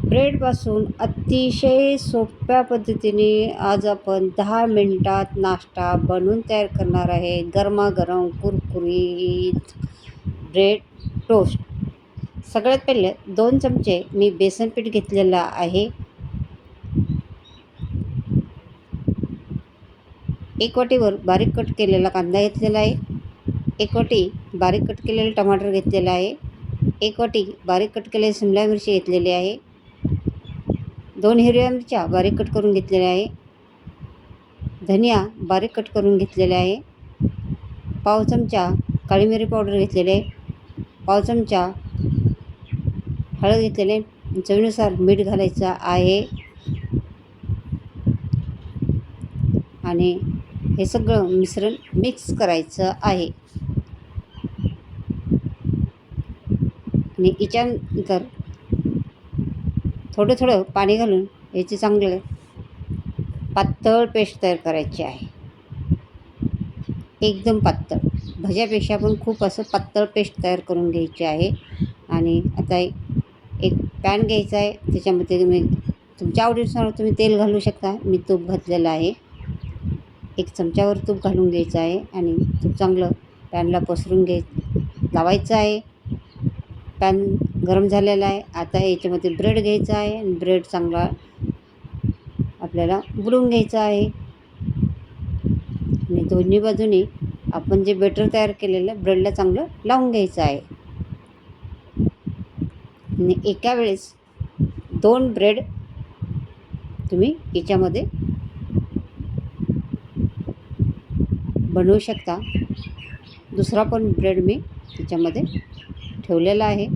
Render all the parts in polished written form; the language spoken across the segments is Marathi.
ब्रेडपासून अतिशय सोप्या पद्धतीने आज आपण 10 मिनिटात नाश्ता बनवून तयार करणार आहे. गरमागरम कुरकुरीत ब्रेड टोस्ट. सगळ्यात पहिले 2 चमचे मी बेसन पीठ घेतलेलं आहे. 1 वाटीवर बारीक कट केलेला कांदा घेतलेला आहे. 1 वाटी बारीक कट केलेलं टमाटर घेतलेलं आहे. 1 वाटी बारीक कट केलेली शिमला मिरची घेतलेली आहे. 2 हिरव्या मिरच्या बारीक कट करून घेतलेल्या आहे. धनिया बारीक कट करून घेतलेला आहे. पाव चमचा काळी मिरी पावडर घेतलेली आहे. पाव चमचा हळद घेतलेले आहे. चवीनुसार मीठ घालायचं आहे आणि हे सगळं मिश्रण मिक्स करायचं आहे. आणि याच्यानंतर थोडं थोडं पाणी घालून याची चांगलं पातळ पेस्ट तयार करायची आहे. एकदम पातळ, भज्यापेक्षा पण खूप असं पातळ पेस्ट तयार करून घ्यायची आहे. आणि आता एक पॅन घ्यायचा आहे. त्याच्यामध्ये तुम्ही तुमच्या आवडीनुसार तुम्ही तेल घालू शकता. मी तूप घातलेलं आहे. 1 चमच्यावर तूप घालून घ्यायचं आहे आणि तूप चांगलं पॅनला पसरून लावायचं आहे. पॅन गरम झालेला आहे. आता याच्यामध्ये ब्रेड घ्यायचा आहे आणि ब्रेड चांगला आपल्याला बुडवून घ्यायचा आहे. आणि दोन्ही बाजूनी आपण जे बेटर तयार केलेलं ब्रेडला चांगलं लावून घ्यायचं आहे. आणि एका वेळेस 2 ब्रेड तुम्ही याच्यामध्ये बनवू शकता. दुसरा पण ब्रेड मी त्याच्यामध्ये ठेवलेला आहे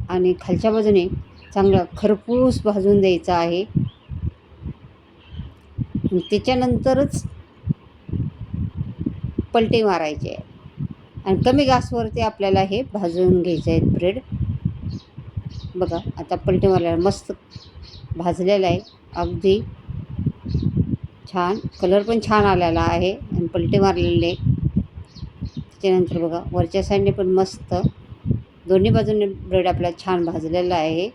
आणि खालच्या बाजूने चांगलं खरपूस भाजून द्यायचं आहे. त्याच्यानंतरच पलटी मारायची आहे आणि कमी गॅसवरती आपल्याला हे भाजून घ्यायचे आहेत ब्रेड. बघा आता पलटी मारल्यावर मस्त भाजलेलं आहे. अगदी छान कलर पण छान आलेला आहे आणि पलटी मारलेले. त्याच्यानंतर बघा वरच्या साईडने पण मस्त दोन्ही बाजूने ब्रेड आपला छान भाजलेला आहे.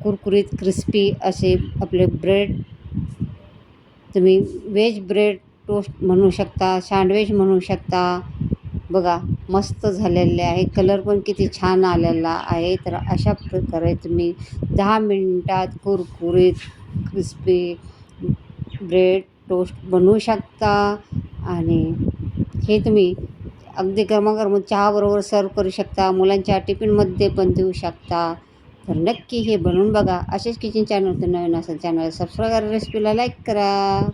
कुरकुरीत क्रिस्पी असे आपले ब्रेड तुम्ही व्हेज ब्रेड टोस्ट म्हणू शकता, सँडविच म्हणू शकता. बघा मस्त झालेले आहे. कलर पण किती छान आलेला आहे. तर अशा प्रकारे तुम्ही 10 मिनिटात कुरकुरीत क्रिस्पी ब्रेड टोस्ट बनवू शकता. आणि हे तुम्ही अगदी गरमागरम चहाबरोबर सर्व करू शकता. मुलांच्या टिफिनमध्ये पण देऊ शकता. तर नक्की हे बनवून बघा. असेच किचन चॅनल नवीन असेल चॅनल सबस्क्राईब करा, रेसिपीला लाईक करा.